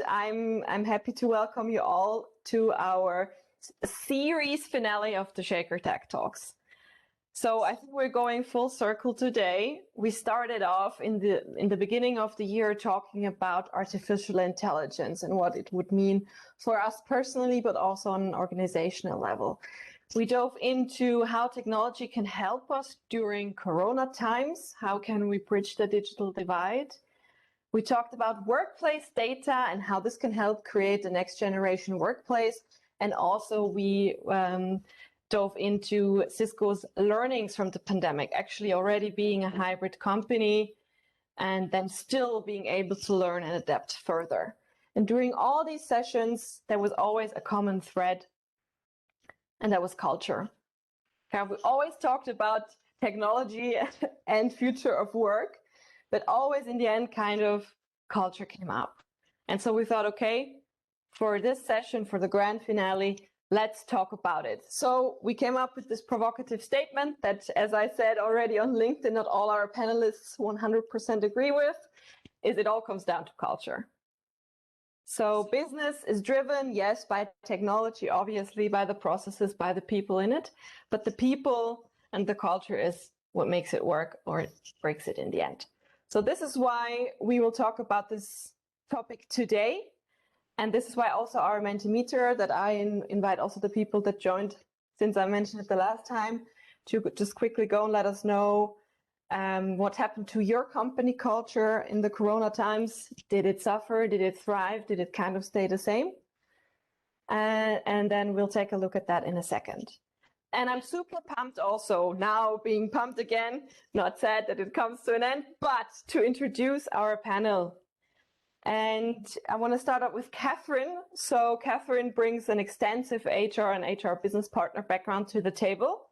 I'm happy to welcome you all to our series finale of the Shaker Tech Talks. So I think we're going full circle today. We started off in the beginning of the year talking about artificial intelligence and what it would mean for us personally, but also on an organizational level. We dove into how technology can help us during Corona times. How can we bridge the digital divide? We talked about workplace data and how this can help create the next generation workplace. And also we dove into Cisco's learnings from the pandemic, actually already being a hybrid company and then still being able to learn and adapt further. And during all these sessions, there was always a common thread, and that was culture. We always talked about technology and future of work, but always in the end, kind of culture came up. And so we thought, okay, for this session, for the grand finale, let's talk about it. So we came up with this provocative statement that, as I said already on LinkedIn, not all our panelists 100% agree with, is it all comes down to culture. So business is driven, yes, by technology, obviously, by the processes, by the people in it, but the people and the culture is what makes it work or it breaks it in the end. So this is why we will talk about this topic today. And this is why also our Mentimeter, that I invite also the people that joined, since I mentioned it the last time, to just quickly go and let us know what happened to your company culture in the Corona times. Did it suffer? Did it thrive? Did it kind of stay the same? And then we'll take a look at that in a second. And I'm super pumped also, now being pumped again, not sad that it comes to an end, but to introduce our panel. And I want to start out with Catherine. So Catherine brings an extensive HR and HR business partner background to the table.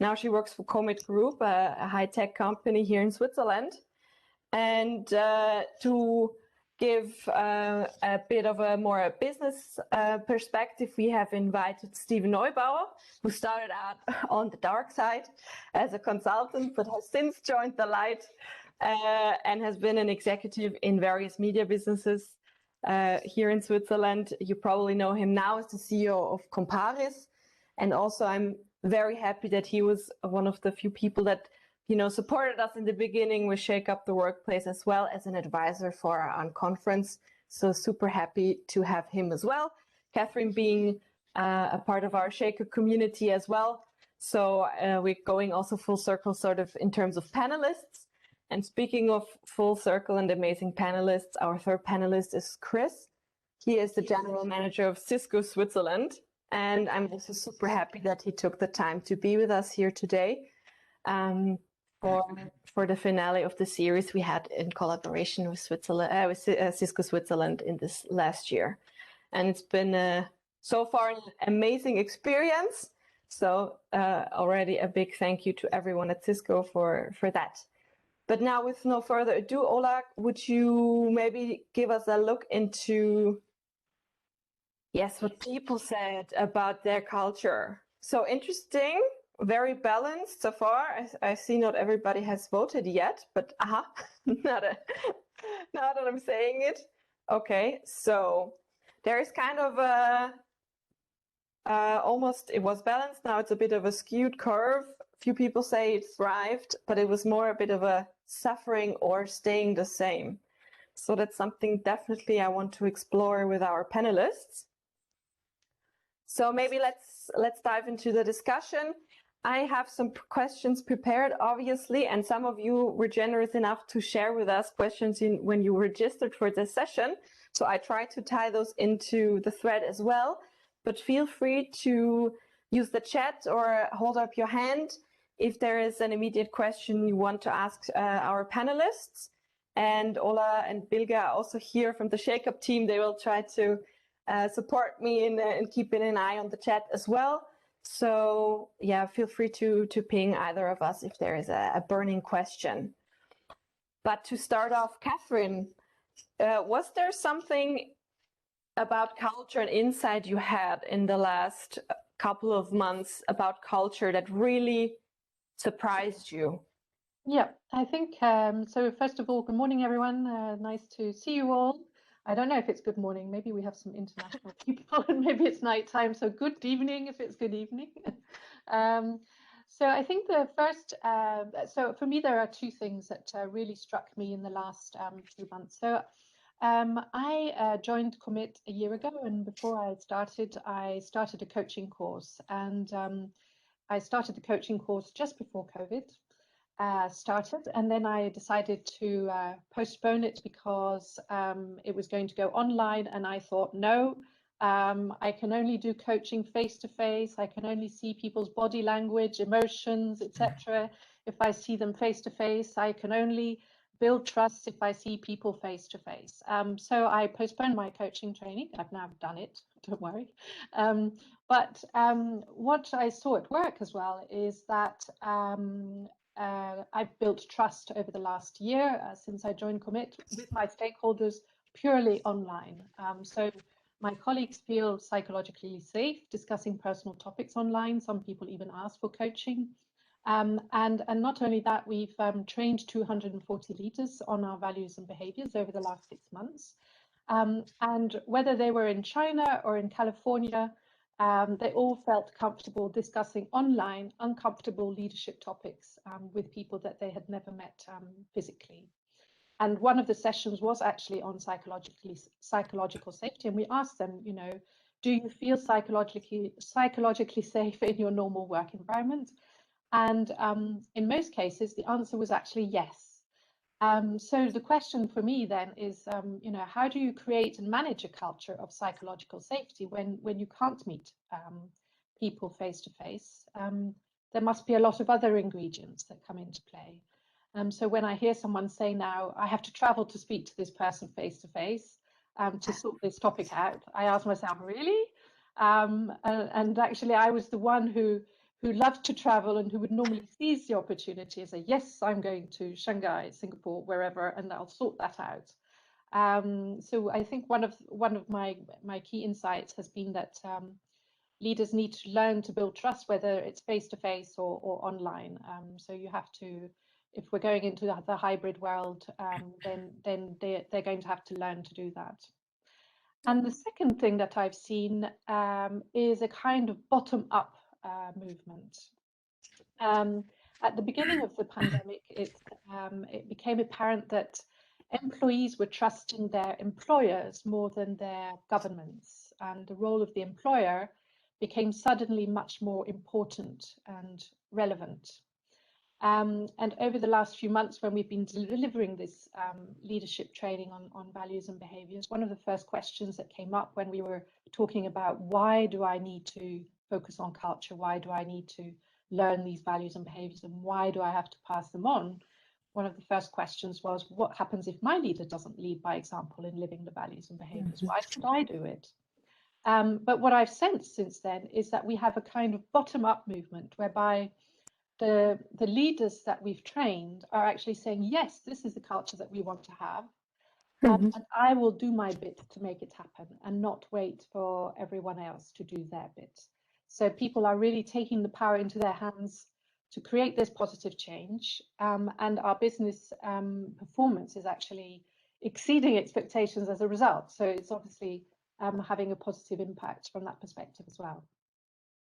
Now she works for Comet Group, a high-tech company here in Switzerland. And to give a bit of a more business perspective, we have invited Steven Neubauer, who started out on the dark side as a consultant, but has since joined the light and has been an executive in various media businesses here in Switzerland. You probably know him now as the CEO of Comparis. And also I'm very happy that he was one of the few people that, you know, supported us in the beginning with Shake Up the Workplace, as well as an advisor for our conference. So super happy to have him as well. Catherine being a part of our Shaker community as well. So we're going also full circle sort of in terms of panelists. And speaking of full circle and amazing panelists, our third panelist is Chris. He is the general manager of Cisco Switzerland. And I'm also super happy that he took the time to be with us here today for the finale of the series we had in collaboration with Cisco Switzerland in this last year. And it's been so far an amazing experience. So already a big thank you to everyone at Cisco for that. But now with no further ado, Ola, would you maybe give us a look into what people said about their culture? So interesting, very balanced so far. I see not everybody has voted yet, but now that I'm saying it. Okay, so there is kind of almost, it was balanced. Now it's a bit of a skewed curve. Few people say it thrived, but it was more a bit of a suffering or staying the same. So that's something definitely I want to explore with our panelists. So maybe let's dive into the discussion. I have some questions prepared, obviously, and some of you were generous enough to share with us questions when you registered for this session. So I tried to tie those into the thread as well, but feel free to use the chat or hold up your hand if there is an immediate question you want to ask our panelists. And Ola and Bilge are also here from the Shake Up team. They will try to support me in keeping an eye on the chat as well. So yeah, feel free to ping either of us if there is a burning question. But to start off, Catherine, was there something about culture and insight you had in the last couple of months about culture that really surprised you? Yeah, I think so. First of all, good morning, everyone. Nice to see you all. I don't know if it's good morning. Maybe we have some international people and maybe it's nighttime. So good evening if it's good evening. So I think the first, so for me, there are two things that really struck me in the last few months. So I joined Commit a year ago, and before I started a coaching course, and I started the coaching course just before COVID started, and then I decided to postpone it because it was going to go online, and I thought, no, I can only do coaching face to face. I can only see people's body language, emotions, etc. If I see them face to face, I can only build trust if I see people face to face. So I postponed my coaching training. I've now done it, don't worry. But what I saw at work as well is that I've built trust over the last year since I joined Commit with my stakeholders purely online. So my colleagues feel psychologically safe discussing personal topics online. Some people even ask for coaching. And not only that, we've trained 240 leaders on our values and behaviors over the last 6 months. And whether they were in China or in California, they all felt comfortable discussing online uncomfortable leadership topics with people that they had never met physically. And one of the sessions was actually on psychological safety. And we asked them, you know, do you feel psychologically safe in your normal work environment? And in most cases, the answer was actually yes. So the question for me then is, you know, how do you create and manage a culture of psychological safety when you can't meet people face to face? There must be a lot of other ingredients that come into play. So when I hear someone say now, I have to travel to speak to this person face to face to sort this topic out, I ask myself, really? And actually, I was the one who loved to travel and who would normally seize the opportunity and say, yes, I'm going to Shanghai, Singapore, wherever, and I'll sort that out. So I think one of my key insights has been that leaders need to learn to build trust, whether it's face-to-face or online. So you have to, if we're going into the hybrid world, then they're going to have to learn to do that. And the second thing that I've seen is a kind of bottom-up movement. At the beginning of the pandemic, it became apparent that employees were trusting their employers more than their governments, and the role of the employer became suddenly much more important and relevant. And over the last few months, when we've been delivering this leadership training on values and behaviors, one of the first questions that came up when we were talking about why do I need to focus on culture, why do I need to learn these values and behaviors, and why do I have to pass them on? One of the first questions was, what happens if my leader doesn't lead by example in living the values and behaviors? Why should I do it? But what I've sensed since then is that we have a kind of bottom-up movement whereby the leaders that we've trained are actually saying, yes, this is the culture that we want to have, and I will do my bit to make it happen and not wait for everyone else to do their bit. So people are really taking the power into their hands to create this positive change, and our business performance is actually exceeding expectations as a result. So it's obviously having a positive impact from that perspective as well.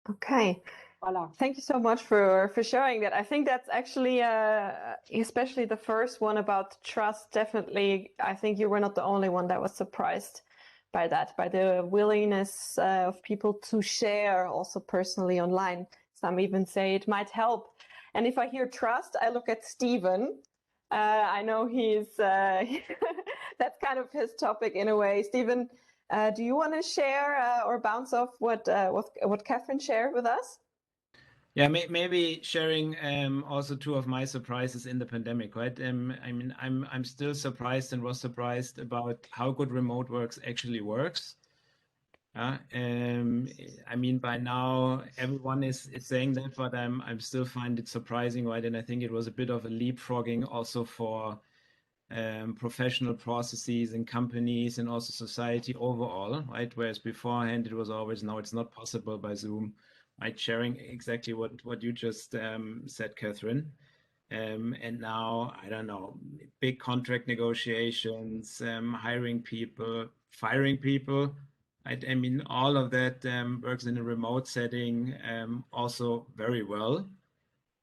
Okay. Voila. Thank you so much for sharing that. I think that's actually, especially the first one about trust, definitely, I think you were not the only one that was surprised by that, by the willingness of people to share also personally online. Some even say it might help. And if I hear trust, I look at Stephen. I know he's, that's kind of his topic in a way. Stephen, do you want to share or bounce off what Catherine shared with us? Yeah, maybe sharing also two of my surprises in the pandemic, right? I mean, I'm still surprised and was surprised about how good remote works actually works. I mean, by now everyone is saying that, but I'm still find it surprising, right? And I think it was a bit of a leapfrogging also for professional processes in companies and also society overall, right? Whereas beforehand it was always, no, it's not possible by Zoom, right? Sharing exactly what you just said, Catherine. And now, I don't know, big contract negotiations, hiring people, firing people. I mean, all of that works in a remote setting also very well.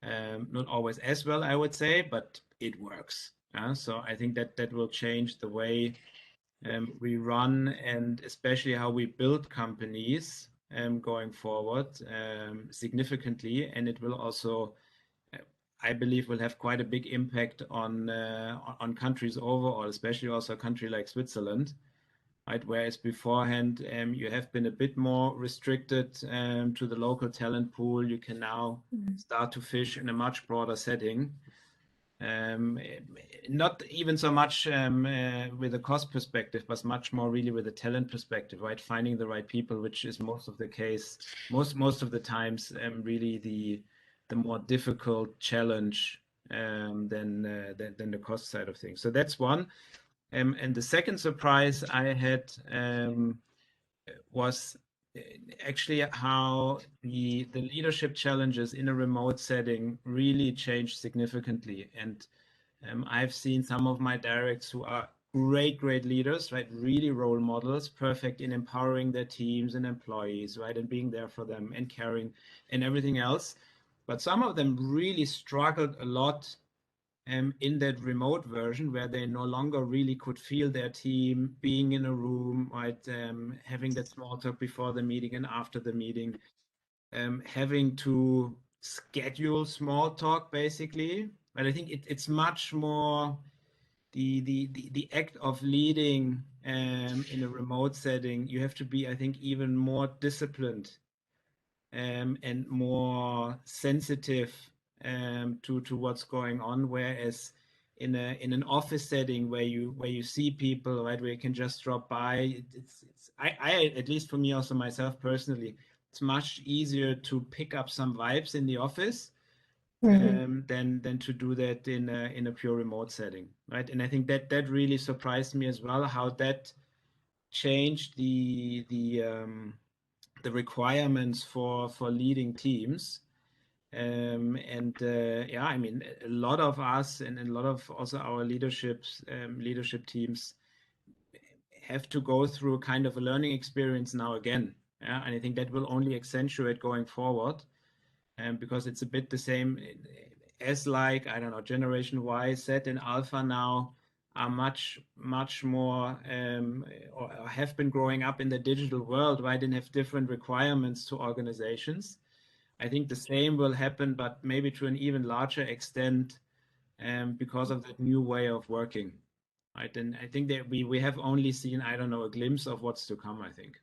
Not always as well, I would say, but it works. So I think that will change the way we run and especially how we build companies going forward significantly. And it will also, I believe, will have quite a big impact on countries overall, especially also a country like Switzerland, right? Whereas beforehand, you have been a bit more restricted to the local talent pool. You can now start to fish in a much broader setting. Not even so much with a cost perspective, but much more really with a talent perspective, right? Finding the right people, which is most of the case, most of the times, really the more difficult challenge than the cost side of things. So that's one. And the second surprise I had was actually how the leadership challenges in a remote setting really changed significantly. And I've seen some of my directs who are great leaders, right? Really role models, perfect in empowering their teams and employees, right? And being there for them and caring and everything else. But some of them really struggled a lot in that remote version where they no longer really could feel their team being in a room, right? Having that small talk before the meeting and after the meeting, having to schedule small talk basically. But I think it's much more the act of leading in a remote setting. You have to be, I think, even more disciplined and more sensitive to what's going on. Whereas in an office setting where you see people, right, where you can just drop by, I at least for me also myself personally, it's much easier to pick up some vibes in the office than to do that in a pure remote setting, right? And I think that really surprised me as well, how that changed the requirements for leading teams. Yeah, I mean, a lot of us and a lot of also our leadership teams have to go through a kind of a learning experience now again. Yeah, and I think that will only accentuate going forward, because it's a bit the same as, like, I don't know, Generation Y, Z, and Alpha now are much more or have been growing up in the digital world, right, and have different requirements to organizations. I think the same will happen, but maybe to an even larger extent because of that new way of working. Right. And I think that we have only seen, I don't know, a glimpse of what's to come, I think.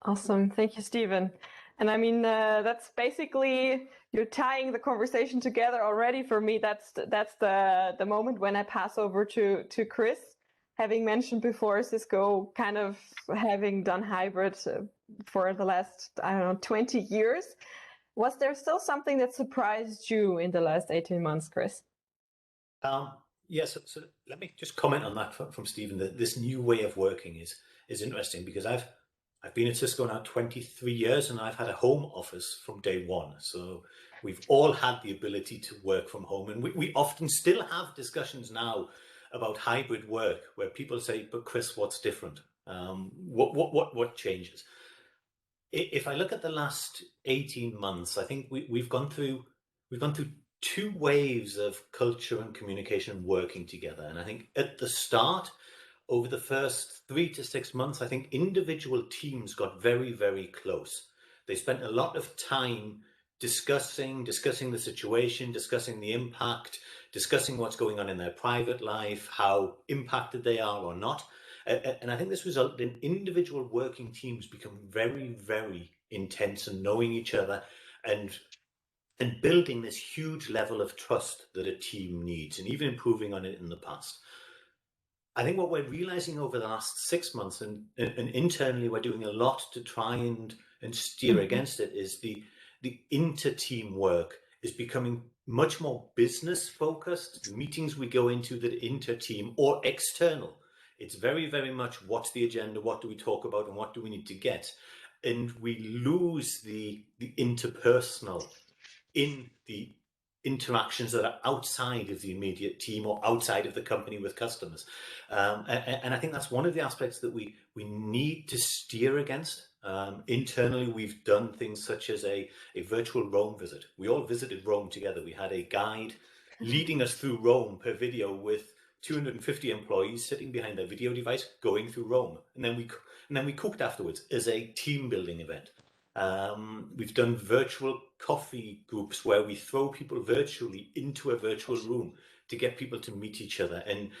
Awesome. Thank you, Stephen. And I mean, that's basically, you're tying the conversation together already for me. That's the moment when I pass over to Chris, having mentioned before Cisco kind of having done hybrid for the last, I don't know, 20 years. Was there still something that surprised you in the last 18 months, Chris? Yes, so let me just comment on that from Stephen. That this new way of working is interesting, because I've been at Cisco now 23 years, and I've had a home office from day one. So we've all had the ability to work from home, and we often still have discussions now about hybrid work where people say, "But Chris, what's different? What changes?" If I look at the last 18 months, I think we've gone through two waves of culture and communication working together. And I think at the start, over the first 3 to 6 months, I think individual teams got very close. They spent a lot of time discussing the situation, discussing the impact, discussing what's going on in their private life, how impacted they are or not. And I think this resulted in individual working teams become very intense and knowing each other and building this huge level of trust that a team needs, and even improving on it in the past. I think what we're realizing over the last 6 months, and internally we're doing a lot to try and steer against it, is the inter-team work is becoming much more business focused. The meetings we go into that are inter-team or external, it's very much what's the agenda, what do we talk about, and what do we need to get, and we lose the interpersonal in the interactions that are outside of the immediate team or outside of the company with customers. And I think that's one of the aspects that we need to steer against. Internally, we've done things such as a virtual Rome visit. We all visited Rome together. We had a guide leading us through Rome per video with 250 employees sitting behind their video device going through Rome. And then we cooked afterwards as a team building event. We've done virtual coffee groups where we throw people virtually into a virtual room to get people to meet each other. And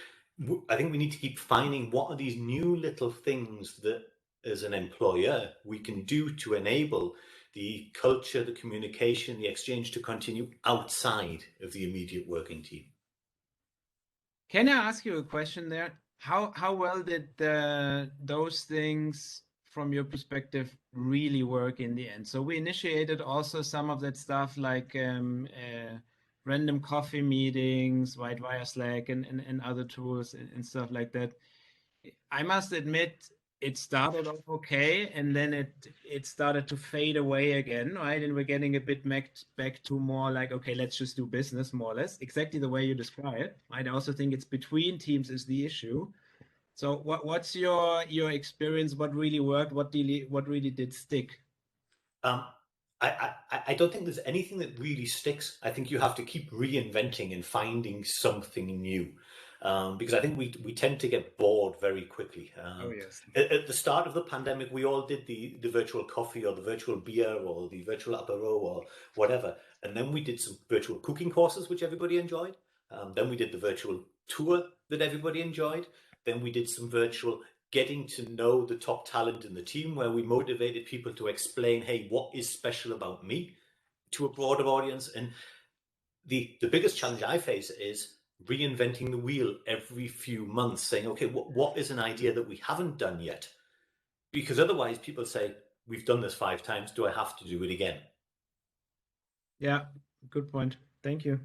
I think we need to keep finding what are these new little things that as an employer we can do to enable the culture, the communication, the exchange to continue outside of the immediate working team. Can I ask you a question there? How well did those things from your perspective really work in the end? So we initiated also some of that stuff like random coffee meetings, Whitewire Slack and other tools and stuff like that. I must admit it started off okay, and then it started to fade away again, right? And we're getting a bit back to more like, okay, let's just do business, more or less, exactly the way you describe it. I also think it's between teams is the issue. So what's your experience? What really worked? What really did stick? I don't think there's anything that really sticks. I think you have to keep reinventing and finding something new. Because I think we tend to get bored very quickly. Oh, yes. At the start of the pandemic, we all did the virtual coffee or the virtual beer or the virtual apéro or whatever. And then we did some virtual cooking courses, which everybody enjoyed. Then we did the virtual tour that everybody enjoyed. Then we did some virtual getting to know the top talent in the team where we motivated people to explain, hey, what is special about me to a broader audience. And the biggest challenge I face is reinventing the wheel every few months, saying, okay, what is an idea that we haven't done yet? Because otherwise people say, we've done this 5 times, do I have to do it again? Yeah, good point. Thank you.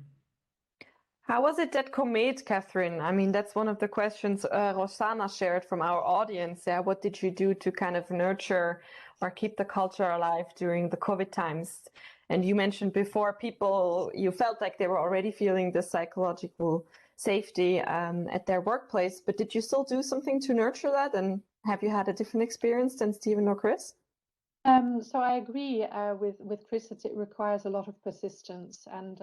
How was it at Comet, Catherine? I mean, that's one of the questions Rosanna shared from our audience. Yeah, what did you do to kind of nurture or keep the culture alive during the COVID times? And you mentioned before people, you felt like they were already feeling the psychological safety at their workplace, but did you still do something to nurture that? And have you had a different experience than Stephen or Chris? So I agree with Chris that it requires a lot of persistence and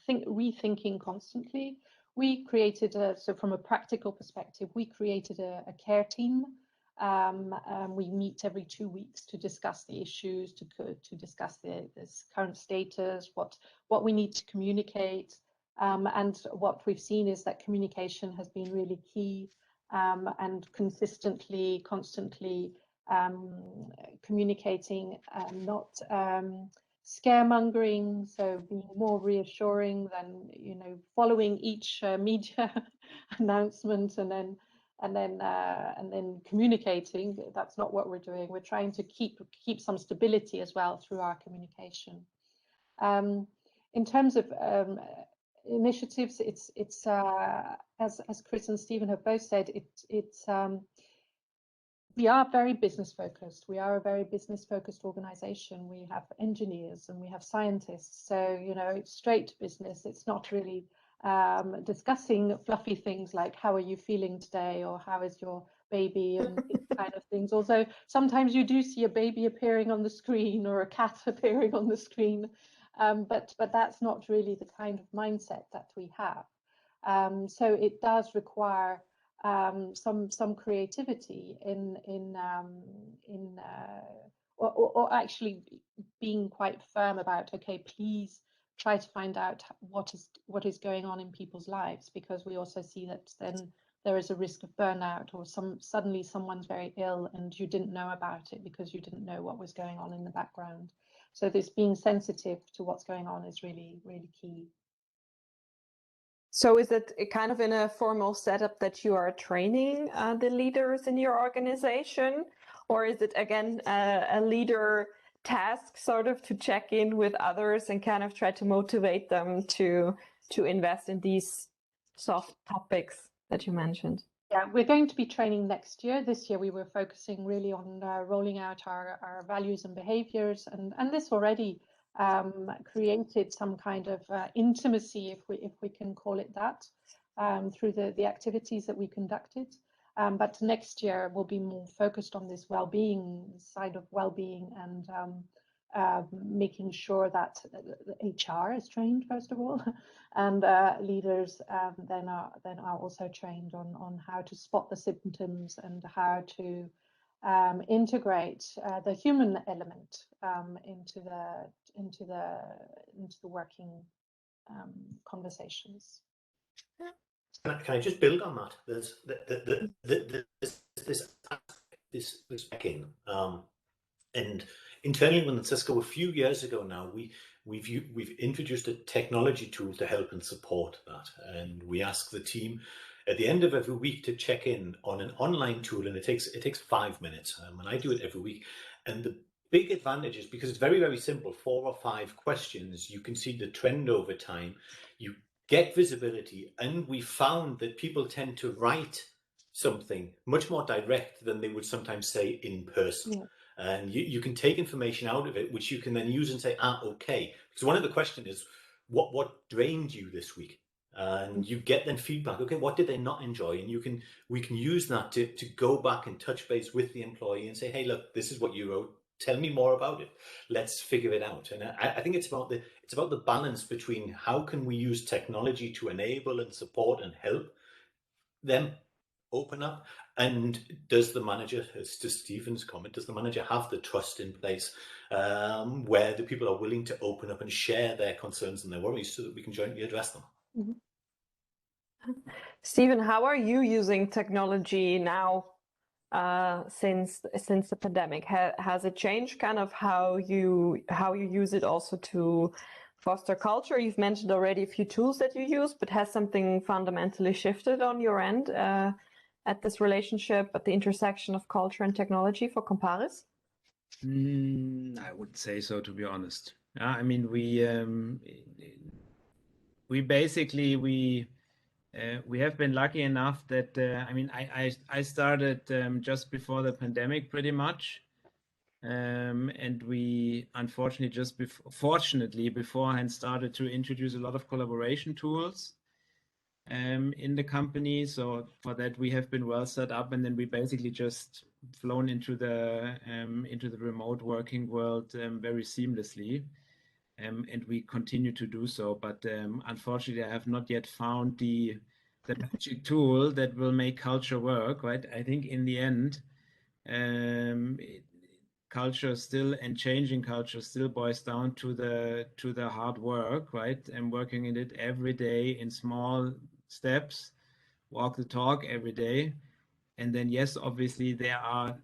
rethinking constantly. We created so from a practical perspective, we created a care team. We meet every 2 weeks to discuss the issues, to discuss this current status, what we need to communicate, and what we've seen is that communication has been really key, and constantly communicating, not scaremongering, so being more reassuring than following each media announcement and then communicating. That's not what we're doing. We're trying to keep some stability as well through our communication. In terms of initiatives, it's as Chris and Stephen have both said, we are very business focused. We are a very business focused organization. We have engineers and we have scientists. So, it's straight to business. It's not really discussing fluffy things like how are you feeling today or how is your baby and these kind of things. Although sometimes you do see a baby appearing on the screen or a cat appearing on the screen. But that's not really the kind of mindset that we have. So it does require some creativity or actually being quite firm about, okay, please try to find out what is going on in people's lives, because we also see that then there is a risk of burnout, or suddenly someone's very ill and you didn't know about it because you didn't know what was going on in the background. So this being sensitive to what's going on is really, really key. So is it kind of in a formal setup that you are training the leaders in your organization? Or is it, again, a leader task sort of to check in with others and kind of try to motivate them to invest in these soft topics that you mentioned? Yeah, we're going to be training next year. This year we were focusing really on rolling out our values and behaviors, and this already created some kind of intimacy, if we can call it that, through the activities that we conducted. But next year will be more focused on this well-being side of well-being, and making sure that HR is trained first of all, and leaders then are also trained on how to spot the symptoms and how to integrate the human element into the working conversations. Can I just build on that? There's this check-in, and internally within Cisco, a few years ago now, we've introduced a technology tool to help and support that, and we ask the team at the end of every week to check in on an online tool, and it takes 5 minutes, and I do it every week. And the big advantage is because it's very, very simple, 4 or 5 questions. You can see the trend over time. You get visibility, and we found that people tend to write something much more direct than they would sometimes say in person. Yeah. And you can take information out of it, which you can then use and say, okay. Because one of the questions is, what drained you this week? And you get then feedback. Okay, what did they not enjoy? And we can use that to go back and touch base with the employee and say, hey, look, this is what you wrote. Tell me more about it. Let's figure it out. And I think it's about the balance between how can we use technology to enable and support and help them open up, and does the manager, as to Stephen's comment, does the manager have the trust in place where the people are willing to open up and share their concerns and their worries so that we can jointly address them? Mm-hmm. Stephen, how are you using technology now since the pandemic? Has it changed kind of how you use it also to foster culture? You've mentioned already a few tools that you use, but has something fundamentally shifted on your end at this relationship, at the intersection of culture and technology for Comparis? I would say so, to be honest. I mean, we basically we have been lucky enough that I mean, I started just before the pandemic, pretty much, and we unfortunately fortunately beforehand started to introduce a lot of collaboration tools in the company. So for that we have been well set up, and then we basically just flown into the remote working world very seamlessly. And we continue to do so, but unfortunately, I have not yet found the magic tool that will make culture work. Right? I think in the end, culture still, and changing culture still boils down to the hard work, right? And working in it every day in small steps, walk the talk every day, and then yes, obviously there are.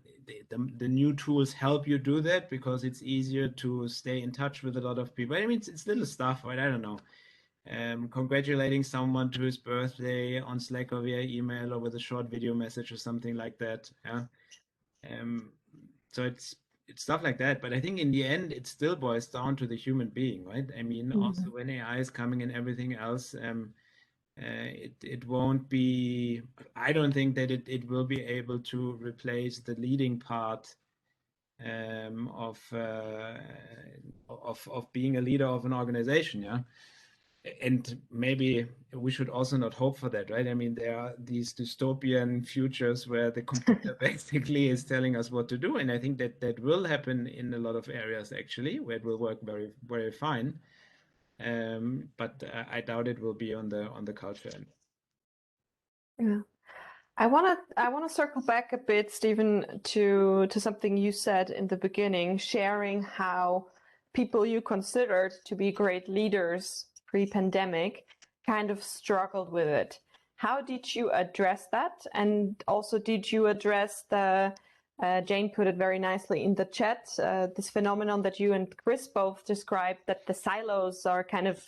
The new tools help you do that because it's easier to stay in touch with a lot of people. I mean, it's little stuff, right? I don't know. Congratulating someone to his birthday on Slack or via email or with a short video message or something like that. Yeah. So it's stuff like that. But I think in the end, it still boils down to the human being, right? I mean, also when AI is coming and everything else, it won't be, I don't think that it will be able to replace the leading part of being a leader of an organization. Yeah. And maybe we should also not hope for that, right? I mean, there are these dystopian futures where the computer basically is telling us what to do. And I think that will happen in a lot of areas, actually, where it will work very, very fine. But I doubt it will be on the culture end. Yeah. I want to circle back a bit, Stephen, to something you said in the beginning, sharing how people you considered to be great leaders pre-pandemic kind of struggled with it. How did you address that? And also, did you address Jane put it very nicely in the chat, this phenomenon that you and Chris both described, that the silos are kind of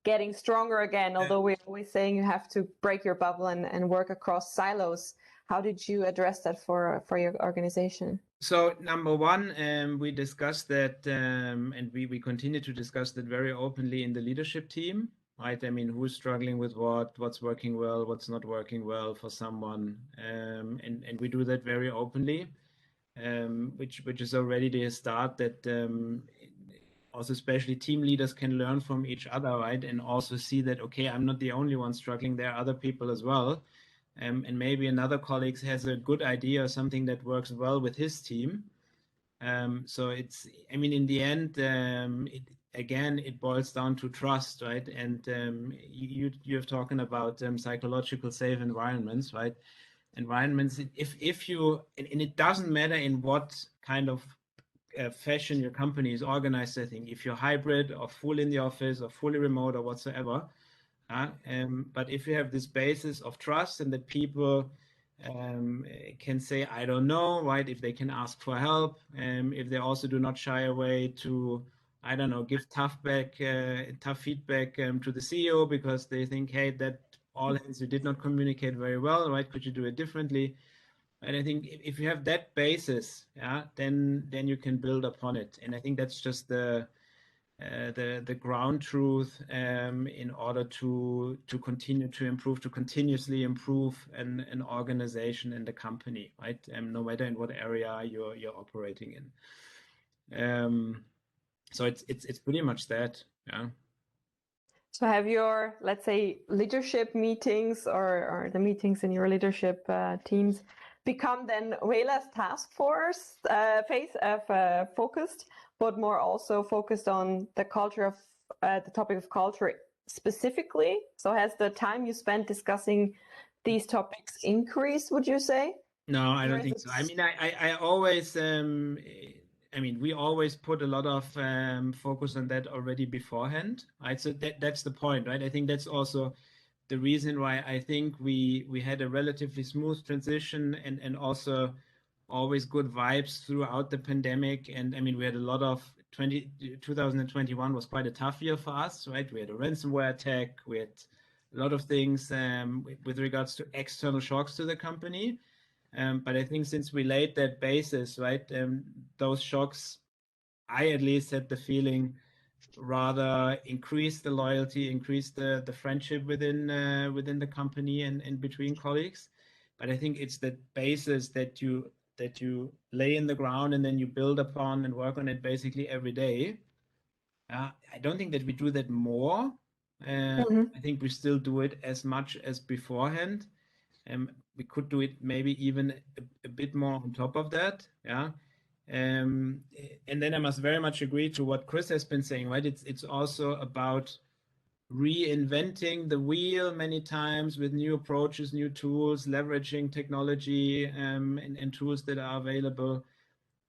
getting stronger again, although we're always saying you have to break your bubble and work across silos. How did you address that for your organization? So number one, we discussed that, and we continue to discuss that very openly in the leadership team, right? I mean, who's struggling with what's working well, what's not working well for someone, and we do that very openly, which is already the start that also especially team leaders can learn from each other, right? And also see that, okay, I'm not the only one struggling, there are other people as well. And maybe another colleague has a good idea or something that works well with his team. So it's, I mean, in the end, it boils down to trust, right? And you're talking about psychological safe environments, right? Environments, if you, and it doesn't matter in what kind of fashion your company is organized, I think, if you're hybrid or full in the office or fully remote or whatsoever, but if you have this basis of trust and that people can say, I don't know, right? If they can ask for help, if they also do not shy away to, I don't know, give tough feedback to the CEO because they think, hey, that all hands, you did not communicate very well, right? Could you do it differently? And I think if you have that basis, then you can build upon it. And I think that's just the ground truth in order to continue to improve, to continuously improve an organization and the company, right? No matter in what area you're operating in. So it's pretty much that, yeah. So have your, let's say, leadership meetings or the meetings in your leadership teams become then way less task force focused, but more also focused on the culture of the topic of culture specifically? So has the time you spent discussing these topics increased, would you say? No, I don't think so. I mean, I always, I mean, we always put a lot of focus on that already beforehand, right? So that's the point, right? I think that's also the reason why I think we had a relatively smooth transition and also always good vibes throughout the pandemic. And I mean, we had a lot of 2021 was quite a tough year for us, right? We had a ransomware attack, we had a lot of things with regards to external shocks to the company. But I think since we laid that basis, right, those shocks, I at least had the feeling, rather increase the loyalty, increase the friendship within the company and between colleagues. But I think it's that basis that you lay in the ground and then you build upon and work on it basically every day. I don't think that we do that more. I think we still do it as much as beforehand. We could do it maybe even a bit more on top of that, yeah. And then I must very much agree to what Chris has been saying, right? It's also about reinventing the wheel many times with new approaches, new tools, leveraging technology and tools that are available,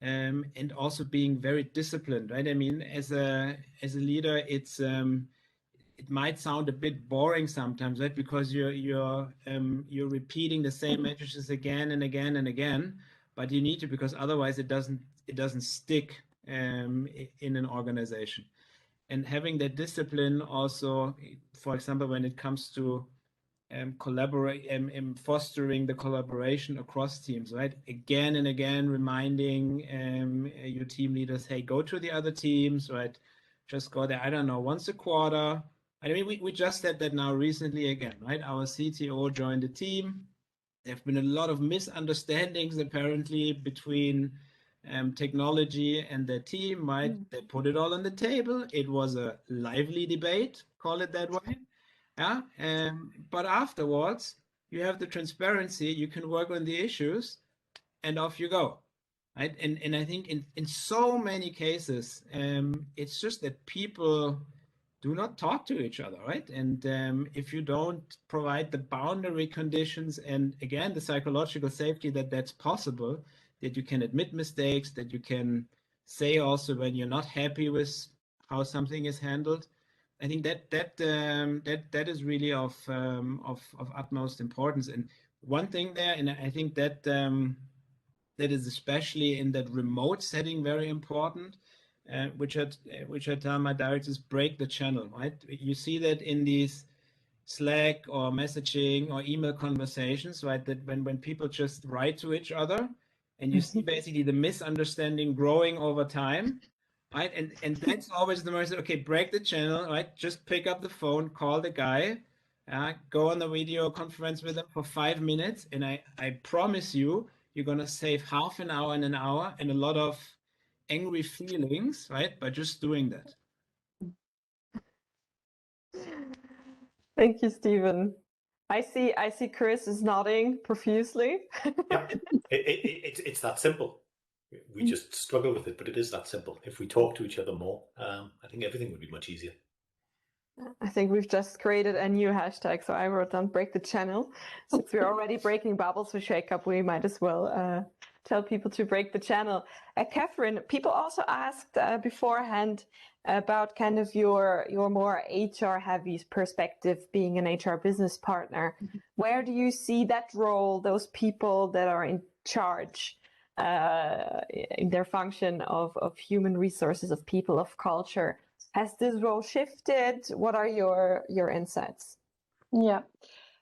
and also being very disciplined, right? I mean, as a leader, it might sound a bit boring sometimes, right? Because you're repeating the same messages again and again and again, but you need to, because otherwise it doesn't stick in an organization. And having that discipline also, for example, when it comes to collaborate fostering the collaboration across teams, right? Again and again, reminding your team leaders, hey, go to the other teams, right? Just go there, I don't know, once a quarter. I mean, we just said that now recently again, right? Our CTO joined the team. There have been a lot of misunderstandings apparently between technology and their team, right? They put it all on the table. It was a lively debate, call it that way. Yeah. But afterwards, you have the transparency, you can work on the issues, and off you go. Right. And I think in so many cases, it's just that people do not talk to each other, right? And if you don't provide the boundary conditions and again the psychological safety that's possible, that you can admit mistakes, that you can say also when you're not happy with how something is handled, I think that is really of utmost importance. And one thing there, and I think that that is especially in that remote setting very important. Which I tell my directors, break the channel, right? You see that in these Slack or messaging or email conversations, right? That when people just write to each other and you see basically the misunderstanding growing over time, right? And that's always the most, okay, break the channel, right? Just pick up the phone, call the guy, go on the video conference with them for 5 minutes. And I promise you, you're going to save half an hour and a lot of angry feelings, right, by just doing that. Thank you, Stephen. I see Chris is nodding profusely. Yeah, it's that simple. We just struggle with it, but it is that simple. If we talk to each other more, I think everything would be much easier. I think we've just created a new hashtag, so I wrote down "break the channel." Since we're already breaking bubbles with Shake Up, we might as well tell people to break the channel. Catherine, people also asked beforehand about kind of your more HR heavy perspective, being an HR business partner. Where do you see that role, those people that are in charge in their function of human resources, of people, of culture? Has this role shifted? What are your insights? Yeah,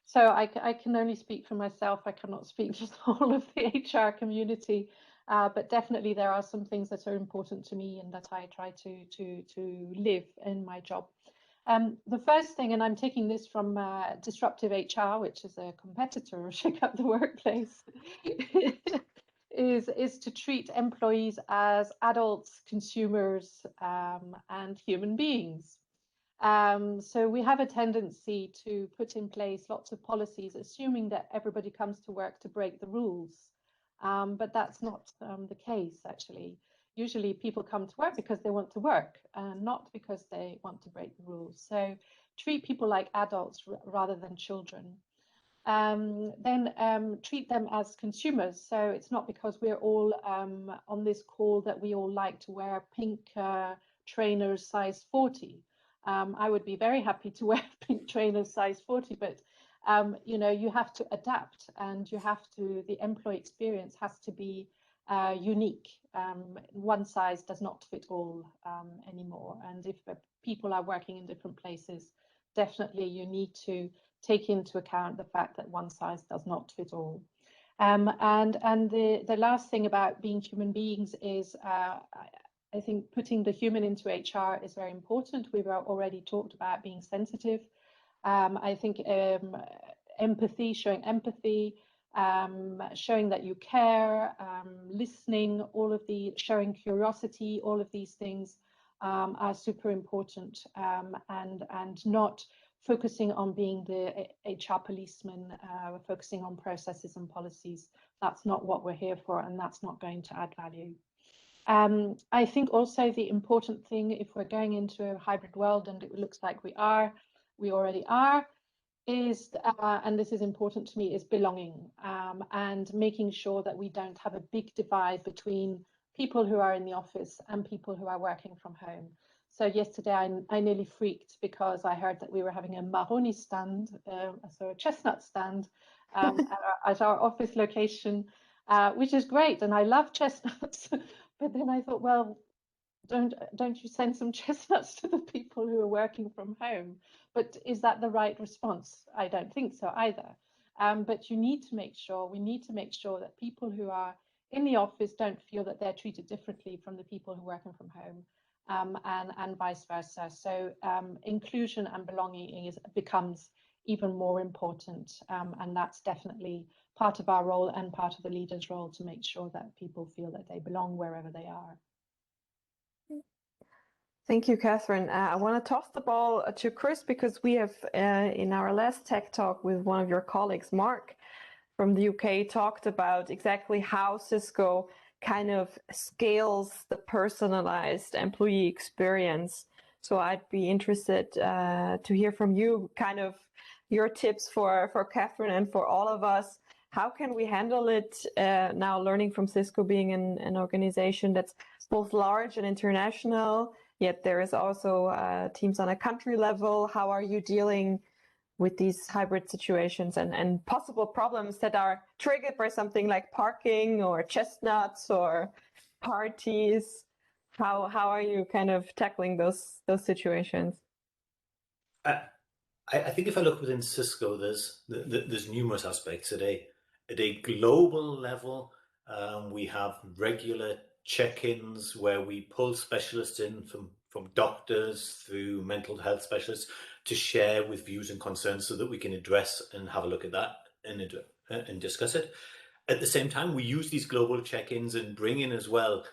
so I can only speak for myself. I cannot speak for the whole of the HR community, but definitely there are some things that are important to me and that I try to live in my job. The first thing, and I'm taking this from Disruptive HR, which is a competitor of Shake Up the Workplace, is to treat employees as adults, consumers, and human beings. So we have a tendency to put in place lots of policies, assuming that everybody comes to work to break the rules. But that's not the case, actually. Usually people come to work because they want to work, and not because they want to break the rules. So treat people like adults rather than children. Then treat them as consumers. So it's not because we're all on this call that we all like to wear pink trainers size 40. I would be very happy to wear pink trainers size 40, but you know, you have to adapt, and you have to, the employee experience has to be unique. One size does not fit all anymore. And if people are working in different places, definitely you need to take into account the fact that one size does not fit all. And the last thing about being human beings is I think putting the human into HR is very important. We've already talked about being sensitive. I think empathy, showing empathy, showing that you care, listening, all of the, showing curiosity, all of these things are super important, and not focusing on being the HR policeman, focusing on processes and policies. That's not what we're here for, and that's not going to add value. I think also the important thing, if we're going into a hybrid world, and it looks like we already are, is, and this is important to me, is belonging, and making sure that we don't have a big divide between people who are in the office and people who are working from home. So yesterday I nearly freaked because I heard that we were having a maroni stand, so a chestnut stand, at our office location, which is great, and I love chestnuts. But then I thought, well, don't you send some chestnuts to the people who are working from home? But is that the right response? I don't think so either. But we need to make sure that people who are in the office don't feel that they're treated differently from the people who are working from home, and vice versa. So inclusion and belonging becomes even more important, and that's definitely part of our role and part of the leader's role, to make sure that people feel that they belong wherever they are. Thank you, Catherine. I want to toss the ball to Chris, because we have, in our last tech talk with one of your colleagues, Mark from the UK, talked about exactly how Cisco kind of scales the personalized employee experience. So I'd be interested to hear from you, kind of your tips for Catherine and for all of us. How can we handle it now, learning from Cisco being an organization that's both large and international, yet there is also teams on a country level? How are you dealing with these hybrid situations and possible problems that are triggered by something like parking or chestnuts or parties? How are you kind of tackling those situations? I think if I look within Cisco, there's numerous aspects. At a global level, we have regular check-ins where we pull specialists in from doctors through mental health specialists to share with views and concerns, so that we can address and have a look at that and discuss it. At the same time, we use these global check-ins and bring in as well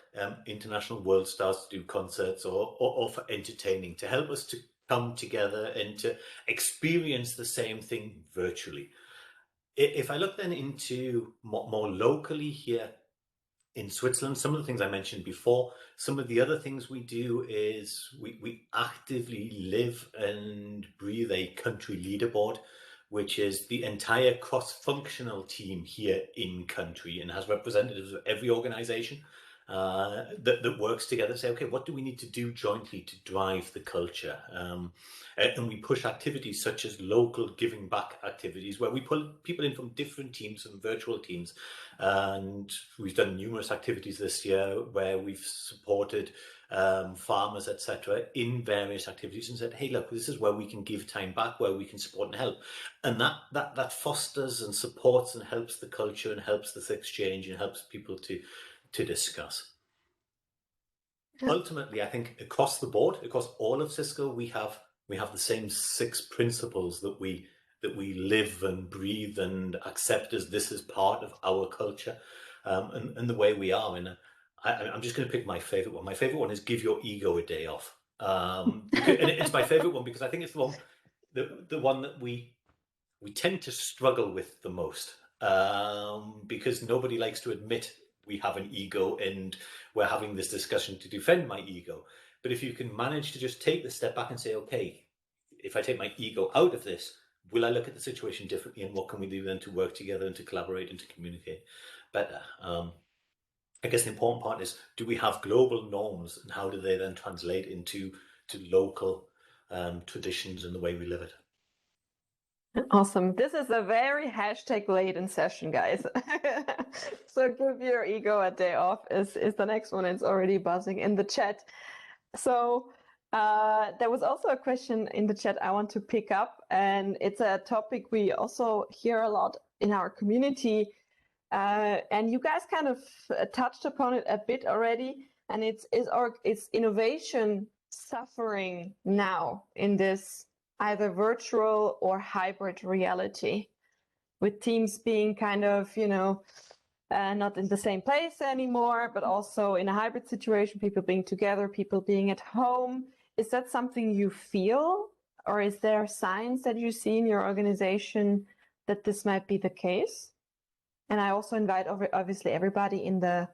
international world stars to do concerts or for entertaining, to help us to come together and to experience the same thing virtually. If I look then into more locally here in Switzerland, some of the things I mentioned before, some of the other things we do is we actively live and breathe a country leaderboard, which is the entire cross-functional team here in country and has representatives of every organization that works together. Say, okay, what do we need to do jointly to drive the culture? And we push activities such as local giving back activities, where we pull people in from different teams, from virtual teams. And we've done numerous activities this year where we've supported farmers, etc., in various activities and said, hey, look, this is where we can give time back, where we can support and help. And that fosters and supports and helps the culture and helps this exchange and helps people to discuss. Ultimately, I think across the board, across all of Cisco, we have the same 6 principles that we live and breathe and accept as this is part of our culture and the way we are. And I'm just going to pick my favorite one. My favorite one is give your ego a day off. And it's my favorite one because I think it's the one that we tend to struggle with the most because nobody likes to admit we have an ego and we're having this discussion to defend my ego. But if you can manage to just take the step back and say, okay, if I take my ego out of this, will I look at the situation differently, and what can we do then to work together and to collaborate and to communicate better? I guess the important part is, do we have global norms, and how do they then translate into local traditions and the way we live it? Awesome. This is a very hashtag laden session, guys. So give your ego a day off is the next one. It's already buzzing in the chat. So there was also a question in the chat I want to pick up, and it's a topic we also hear a lot in our community. And you guys kind of touched upon it a bit already. And it's innovation suffering now in this either virtual or hybrid reality, with teams being kind of, not in the same place anymore, but also in a hybrid situation, people being together, people being at home. Is that something you feel, or is there signs that you see in your organization that this might be the case? And I also invite obviously everybody in the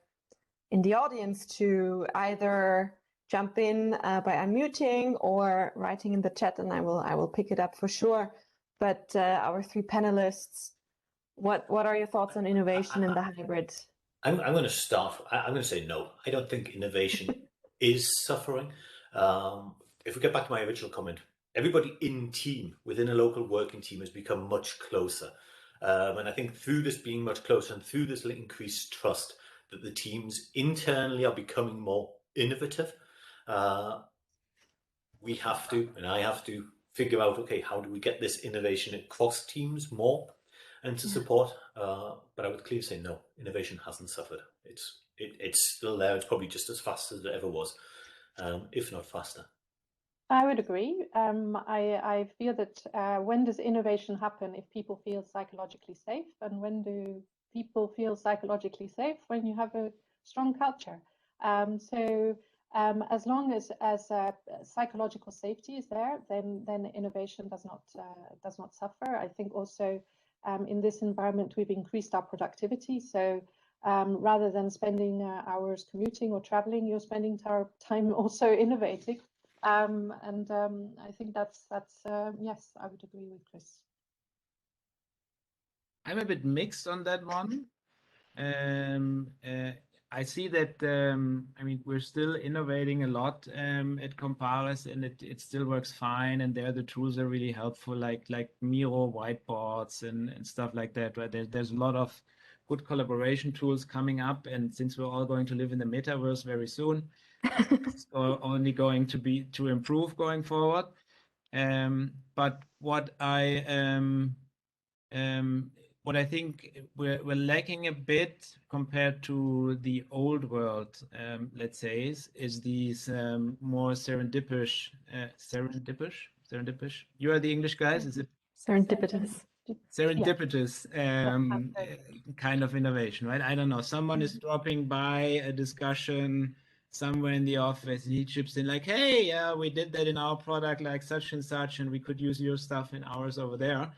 audience to either jump in by unmuting or writing in the chat, and I will pick it up for sure. But our 3 panelists, what are your thoughts on innovation in the hybrid? I'm going to start. I'm going to say no. I don't think innovation is suffering. If we get back to my original comment, everybody within a local working team has become much closer. And I think through this being much closer and through this increased trust, that the teams internally are becoming more innovative. We have to, and I have to, figure out, okay, how do we get this innovation across teams more and to support? But I would clearly say no, innovation hasn't suffered. It's still there. It's probably just as fast as it ever was, if not faster. I would agree. I feel that when does innovation happen? If people feel psychologically safe, and when do people feel psychologically safe? When you have a strong culture. As long as psychological safety is there, then innovation does not suffer. I think also in this environment we've increased our productivity. So rather than spending hours commuting or traveling, you're spending time also innovating. I think that's yes, I would agree with Chris. I'm a bit mixed on that one. I see that we're still innovating a lot at Comparis, and it still works fine. And there the tools are really helpful, like Miro whiteboards and stuff like that. Right? There's a lot of good collaboration tools coming up, and since we're all going to live in the metaverse very soon, it's only going to improve going forward. But what I think we're lacking a bit compared to the old world, let's say, is these more serendipitous. You are the English guys, is it? Serendipitous. serendipitous kind of innovation, right? I don't know. Someone is dropping by a discussion somewhere in the office, and he chips in like, "Hey, we did that in our product, like such and such, and we could use your stuff in ours over there."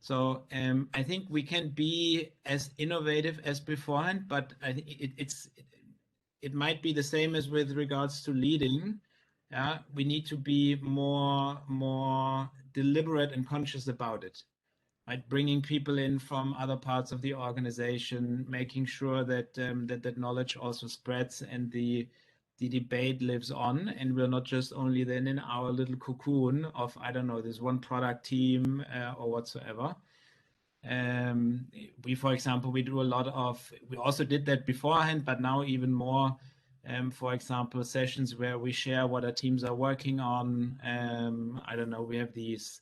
So I think we can be as innovative as beforehand, but I think it might be the same as with regards to leading. Yeah, we need to be more deliberate and conscious about it. Right, bringing people in from other parts of the organization, making sure that that knowledge also spreads and the debate lives on, and we're not just only then in our little cocoon of, I don't know, this one product team or whatsoever. We, for example, we also did that beforehand, but now even more. For example, sessions where we share what our teams are working on. I don't know, we have these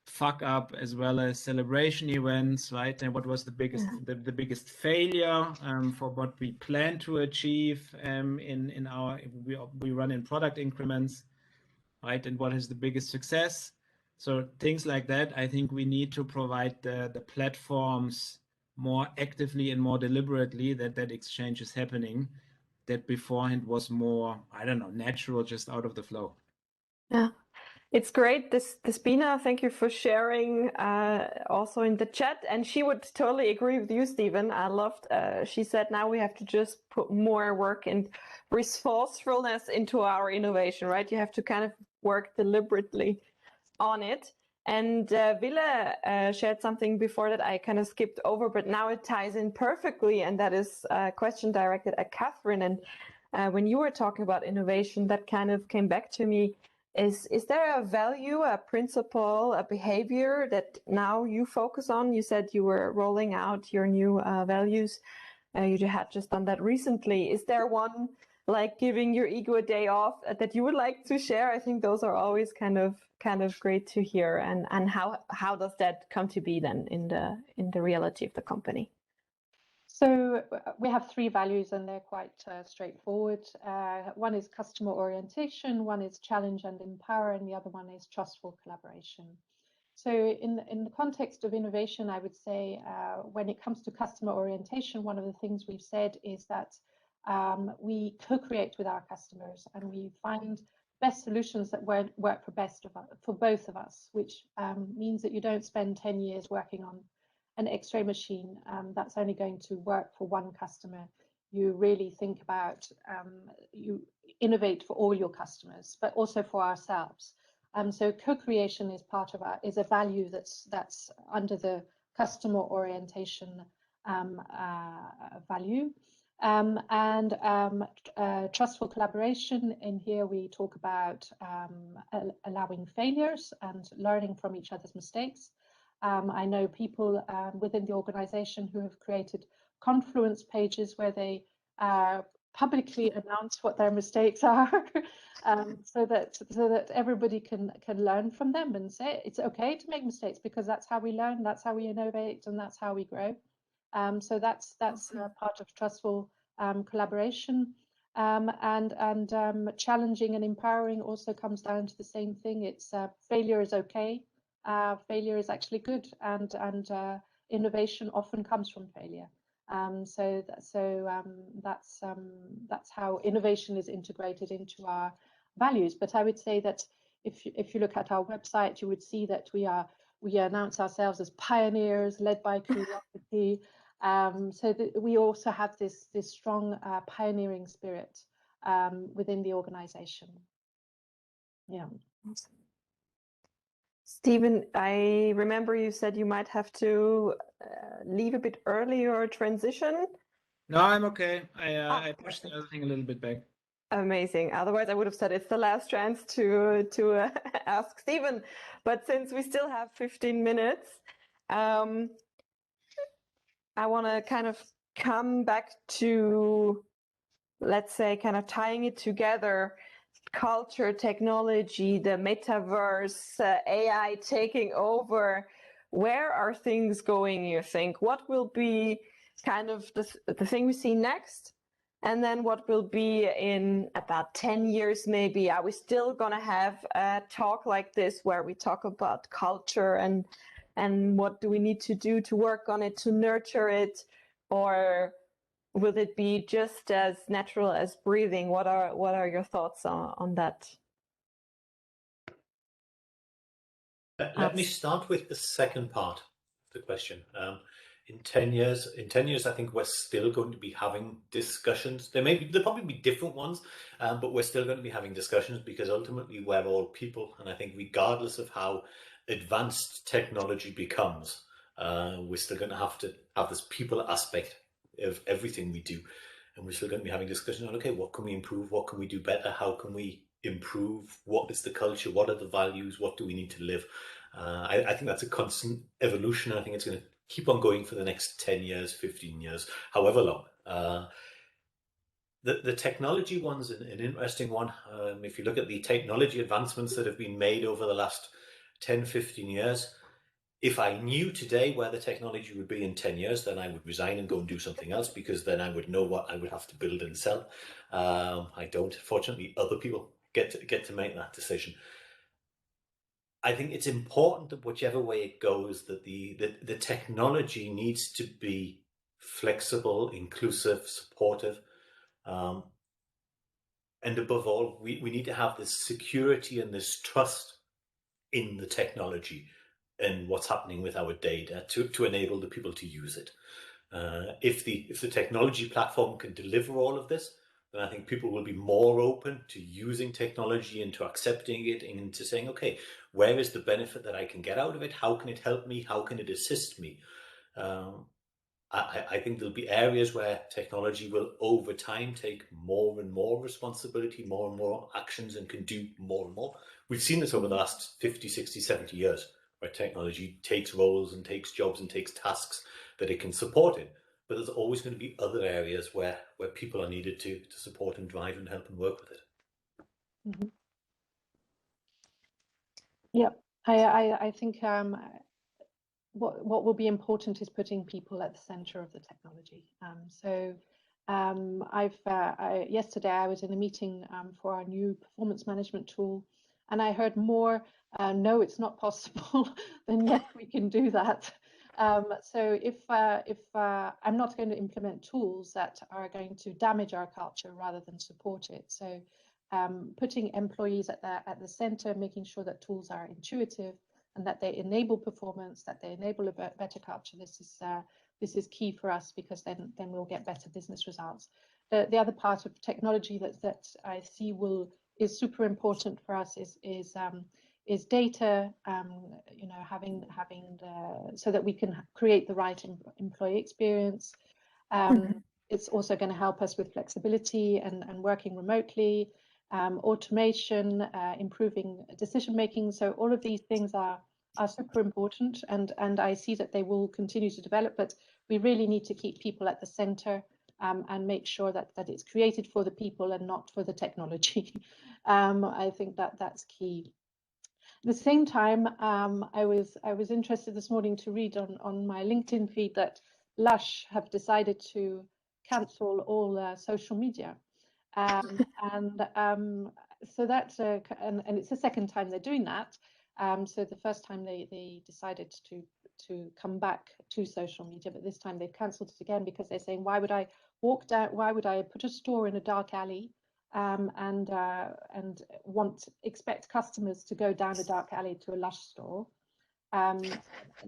fuck up as well as celebration events, right? And what was the biggest failure for what we plan to achieve in our, we run in product increments, right? And what is the biggest success? So things like that, I think we need to provide the platforms more actively and more deliberately that exchange is happening. That beforehand was more, I don't know, natural, just out of the flow. Yeah. It's great, this Bina. Thank you for sharing also in the chat. And she would totally agree with you, Stephen. I loved, she said, now we have to just put more work and resourcefulness into our innovation, right? You have to kind of work deliberately on it. And Wille shared something before that I kind of skipped over, but now it ties in perfectly. And that is a question directed at Catherine. And when you were talking about innovation, that kind of came back to me. Is there a value, a principle, a behavior that now you focus on? You said you were rolling out your new values. You had just done that recently. Is there one, like giving your ego a day off, that you would like to share? I think those are always kind of great to hear. And how does that come to be then in the reality of the company? So we have 3 values, and they're quite straightforward. One is customer orientation, one is challenge and empower, and the other one is trustful collaboration. So in the context of innovation, I would say when it comes to customer orientation, one of the things we've said is that we co-create with our customers, and we find best solutions that work for both of us, which means that you don't spend 10 years working on an X-ray machine that's only going to work for one customer. You really think about, you innovate for all your customers, but also for ourselves. So co-creation is is a value that's under the customer orientation value. Trustful collaboration, in here we talk about allowing failures and learning from each other's mistakes. I know people within the organization who have created Confluence pages where they publicly announce what their mistakes are, so that everybody can learn from them and say it's okay to make mistakes, because that's how we learn, that's how we innovate, and that's how we grow. So that's part of trustful collaboration. Challenging and empowering also comes down to the same thing. It's failure is okay. Failure is actually good, and innovation often comes from failure. So that's how innovation is integrated into our values. But I would say that if you look at our website, you would see that we announce ourselves as pioneers led by curiosity. So that we also have this strong pioneering spirit within the organization. Yeah. Stephen, I remember you said you might have to leave a bit early or transition. No, I'm okay. I pushed the other thing a little bit back. Amazing. Otherwise, I would have said it's the last chance to ask Stephen. But since we still have 15 minutes, I want to kind of come back to, let's say, kind of tying it together. Culture, technology, the metaverse, AI taking over. Where are things going, you think? What will be kind of the thing we see next? And then what will be in about 10 years, maybe? Are we still going to have a talk like this where we talk about culture and and what do we need to do to work on it, to nurture it, or will it be just as natural as breathing? What are your thoughts on that? Let me start with the second part of the question. In 10 years, I think we're still going to be having discussions. There'll probably be different ones, but we're still going to be having discussions because ultimately we're all people. And I think regardless of how advanced technology becomes, we're still going to have this people aspect of everything we do. And we're still going to be having discussions on, okay, what can we improve? What can we do better? How can we improve? What is the culture? What are the values? What do we need to live? I think that's a constant evolution. I think it's going to keep on going for the next 10 years, 15 years, however long. The technology one's an interesting one. If you look at the technology advancements that have been made over the last 10, 15 years, if I knew today where the technology would be in 10 years, then I would resign and go and do something else, because then I would know what I would have to build and sell. I don't. Fortunately, other people get to make that decision. I think it's important that whichever way it goes, that the technology needs to be flexible, inclusive, supportive. And above all, we need to have this security and this trust in the technology and what's happening with our data to enable the people to use it. If the technology platform can deliver all of this, then I think people will be more open to using technology and to accepting it and to saying, okay, where is the benefit that I can get out of it? How can it help me? How can it assist me? I think there'll be areas where technology will over time take more and more responsibility, more and more actions, and can do more and more. We've seen this over the last 50, 60, 70 years, where technology takes roles and takes jobs and takes tasks that it can support in. But there's always going to be other areas where people are needed to support and drive and help and work with it. Mm-hmm. Yeah, I think what will be important is putting people at the center of the technology. Yesterday I was in a meeting for our new performance management tool, and I heard more, no, it's not possible, than yes, we can do that. So if I'm not going to implement tools that are going to damage our culture rather than support it. So putting employees at the center, making sure that tools are intuitive and that they enable performance, that they enable a better culture. This is key for us, because then we'll get better business results. The other part of technology that I see is super important for us is data. Having so that we can create the right employee experience. It's also going to help us with flexibility and working remotely. Automation, improving decision making. So all of these things are super important, and I see that they will continue to develop, but we really need to keep people at the center and make sure that it's created for the people and not for the technology. I think that's key. At the same time, I was interested this morning to read on my LinkedIn feed that Lush have decided to cancel all social media. So that's and it's the second time they're doing that. So the first time they decided to come back to social media, but this time they've cancelled it again, because they're saying, why would I put a store in a dark alley and expect customers to go down a dark alley to a Lush store? And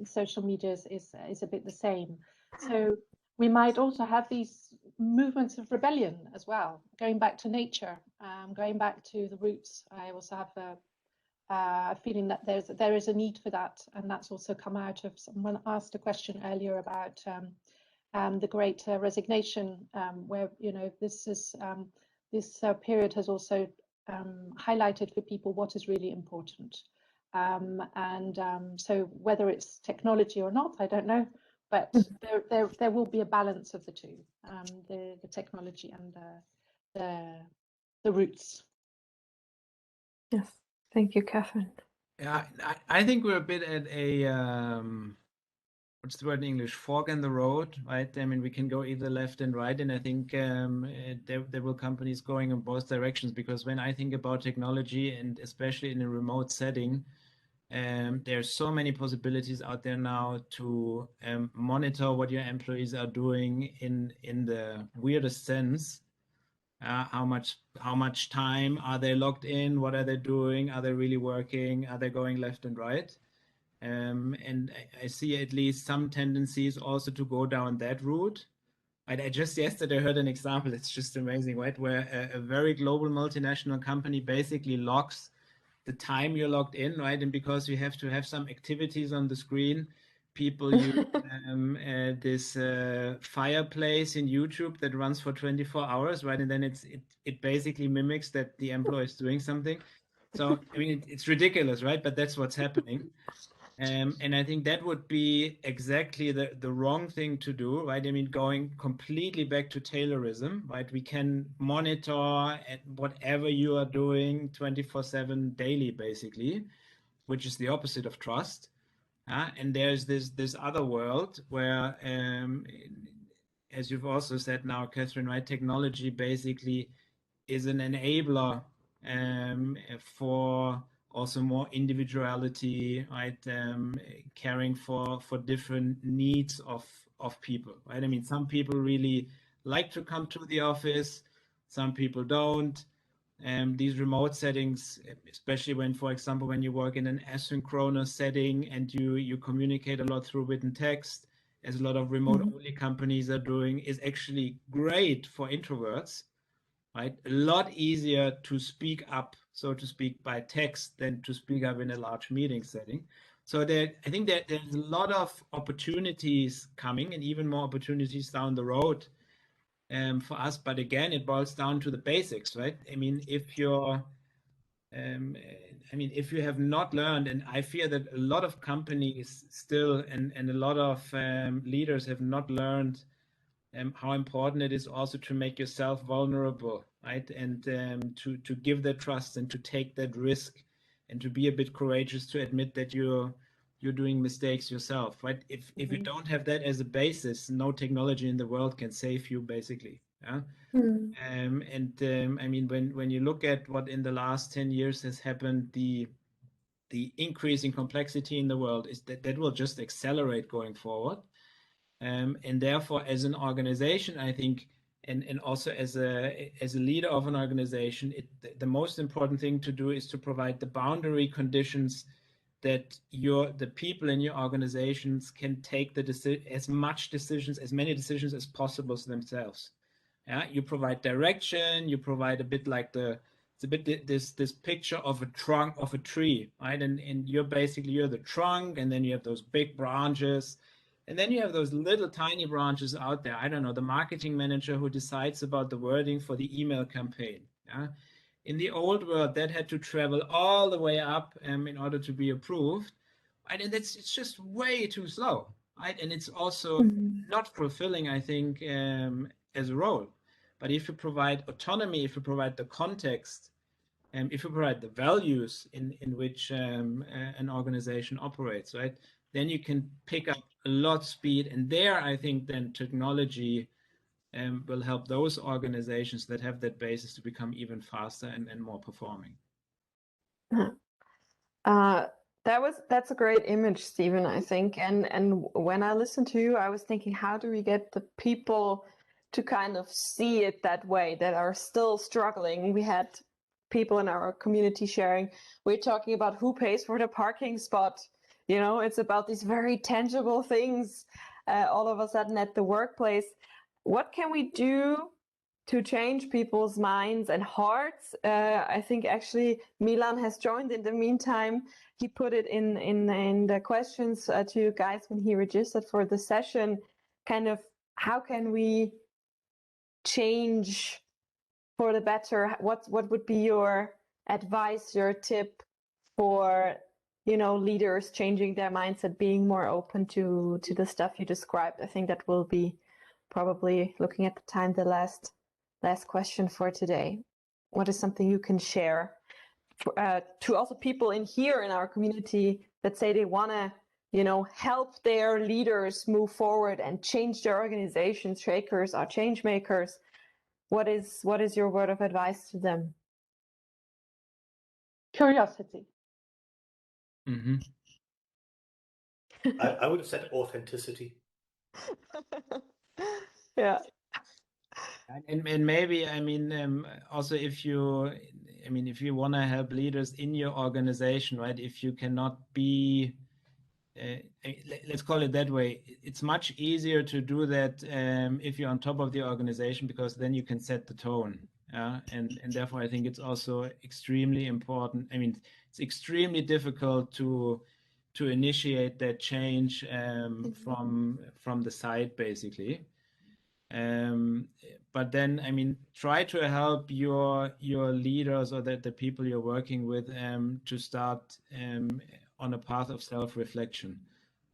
social media is a bit the same. So we might also have these movements of rebellion as well, going back to nature, going back to the roots. I also have a feeling that there is a need for that, and that's also come out of, someone asked a question earlier about the Great Resignation, where this period has also highlighted for people what is really important. So whether it's technology or not, I don't know, but there will be a balance of the two, the technology and the roots. Yes, thank you, Catherine. Yeah, I think we're a bit at a what's the word in English? Fork in the road, right? I mean, we can go either left and right, and I think there will companies going in both directions, because when I think about technology, and especially in a remote setting, There's so many possibilities out there now to monitor what your employees are doing in the weirdest sense. How much time are they logged in? What are they doing? Are they really working? Are they going left and right? And I see at least some tendencies also to go down that route. I just yesterday heard an example. It's just amazing, right? Where a very global multinational company basically logs the time you're logged in, right? And because you have to have some activities on the screen, people use this fireplace in YouTube that runs for 24 hours, right? And then it basically mimics that the employee is doing something. So I mean, it's ridiculous, right? But that's what's happening. And I think that would be exactly the wrong thing to do, right? I mean, going completely back to Taylorism, right? We can monitor whatever you are doing 24/7 daily, basically, which is the opposite of trust. And there's this other world where, as you've also said now, Catherine, right? Technology basically is an enabler for also more individuality, right? Caring for different needs of people, right? I mean, some people really like to come to the office, some people don't. These remote settings, especially when, for example, when you work in an asynchronous setting and you communicate a lot through written text, as a lot of remote-only companies are doing, is actually great for introverts, right? A lot easier to speak up, so to speak, by text than to speak up in a large meeting setting. So I think that there's a lot of opportunities coming, and even more opportunities down the road for us. But again, it boils down to the basics, right? I mean, if you have not learned, and I fear that a lot of companies still and a lot of leaders have not learned how important it is also to make yourself vulnerable, right? And to give that trust and to take that risk and to be a bit courageous to admit that you're doing mistakes yourself, right? If you don't have that as a basis, no technology in the world can save you, basically. Yeah. I mean, when you look at what in the last 10 years has happened, the increase in complexity in the world is that will just accelerate going forward. And therefore, as an organization, I think, and also as a leader of an organization, the most important thing to do is to provide the boundary conditions that the people in your organizations can take as many decisions as possible themselves. Yeah, you provide direction. You provide a bit like it's a bit this picture of a trunk of a tree, right? And you're the trunk, and then you have those big branches. And then you have those little tiny branches out there. I don't know, the marketing manager who decides about the wording for the email campaign. Yeah? In the old world, that had to travel all the way up in order to be approved. Right? And it's just way too slow. Right? And it's also not fulfilling, I think, as a role. But if you provide autonomy, if you provide the context, if you provide the values in which an organization operates, right, then you can pick up a lot speed. And there, I think, then technology will help those organizations that have that basis to become even faster and more performing. That's a great image, Stephen, I think. And when I listened to you, I was thinking, how do we get the people to kind of see it that way, that are still struggling? We had people in our community sharing, we're talking about who pays for the parking spot. You know, it's about these very tangible things all of a sudden at the workplace. What can we do to change people's minds and hearts? I think actually Milan has joined in the meantime. He put it in the questions to you guys when he registered for the session. Kind of, how can we change for the better? What would be your advice, your tip for leaders changing their mindset, being more open to the stuff you described? I think that will be probably, looking at the time, the last question for today. What is something you can share to also people in here in our community that say they want to help their leaders move forward and change their organizations? Shakers are change makers. What is your word of advice to them? Curiosity. Mm-hmm. I would have said authenticity. Yeah. And maybe, also if you, if you want to help leaders in your organization, right? If you cannot be, let's call it that way, it's much easier to do that if you're on top of the organization, because then you can set the tone. And therefore, I think it's also extremely important. It's extremely difficult to initiate that change from the side, basically. But then, try to help your leaders or the people you're working with to start on a path of self-reflection.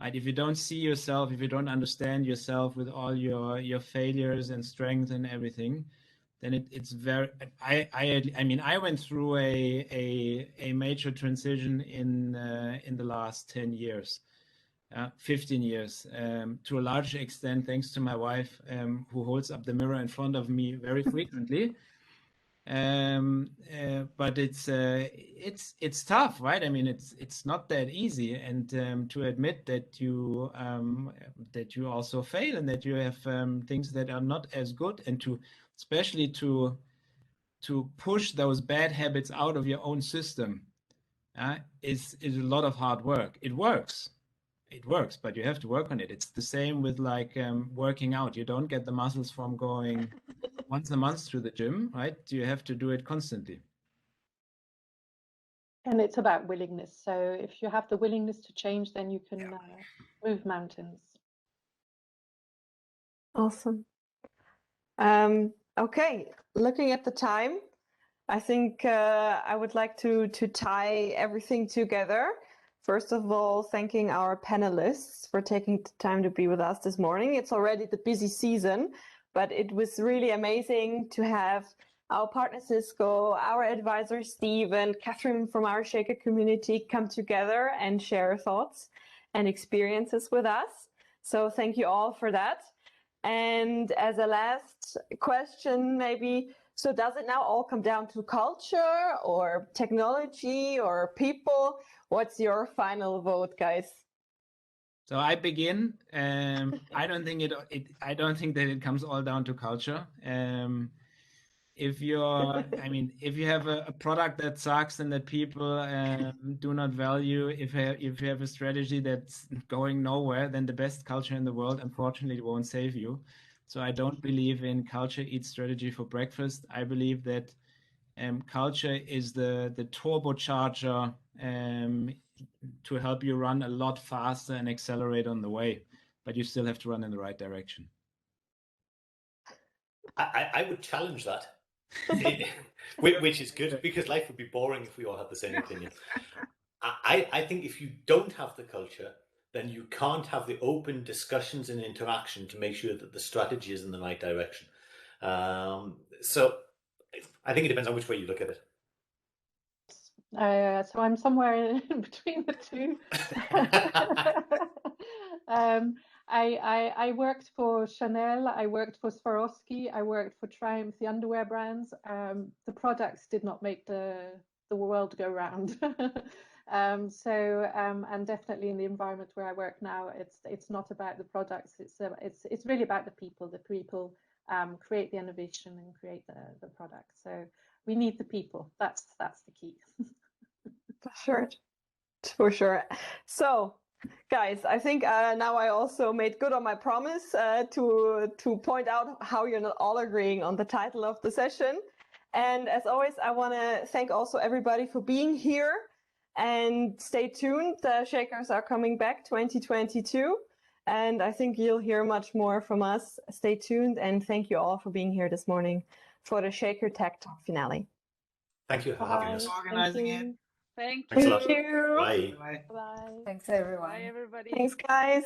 Right? If you don't see yourself, if you don't understand yourself with all your failures and strengths and everything, then it's very. I went through a major transition in the last 10 years. 15 years, to a large extent, thanks to my wife, who holds up the mirror in front of me very frequently. But it's tough, right? It's not that easy, and to admit that you also fail and that you have things that are not as good, and especially to push those bad habits out of your own system, is a lot of hard work. It works, but you have to work on it. It's the same with working out. You don't get the muscles from going once a month to the gym, right? You have to do it constantly. And it's about willingness. So if you have the willingness to change, then you can move mountains. Awesome. Okay, looking at the time, I think I would like to tie everything together. First of all, thanking our panelists for taking the time to be with us this morning. It's already the busy season, but it was really amazing to have our partner Cisco, our advisor Steve, and Catherine from our Shaker community come together and share thoughts and experiences with us. So thank you all for that. And as a last question, maybe, so does it now all come down to culture or technology or people? What's your final vote, guys? So I begin. I don't think that it comes all down to culture. If if you have a product that sucks and that people do not value, if you have a strategy that's going nowhere, then the best culture in the world, unfortunately, won't save you. So I don't believe in culture eats strategy for breakfast. I believe that culture is the turbocharger to help you run a lot faster and accelerate on the way, but you still have to run in the right direction. I would challenge that. Which is good, because life would be boring if we all had the same opinion. I think if you don't have the culture, then you can't have the open discussions and interaction to make sure that the strategy is in the right direction. So I think it depends on which way you look at it. So I'm somewhere in between the two. I worked for Chanel, I worked for Swarovski, I worked for Triumph, the underwear brands. The products did not make the world go round. And definitely in the environment where I work now, it's not about the products. It's really about the people. The people create the innovation and create the product. So we need the people. That's the key. For sure. So, guys, I think now I also made good on my promise to point out how you're not all agreeing on the title of the session. And as always, I want to thank also everybody for being here, and stay tuned. The Shakers are coming back 2022, and I think you'll hear much more from us. Stay tuned, and thank you all for being here this morning for the Shaker Tech Talk finale. Thank you for having us. Organizing it. Thank Thanks a you. lot. Thank you. Bye. Bye. Bye. Bye. Thanks, everyone. Bye, everybody. Thanks, guys.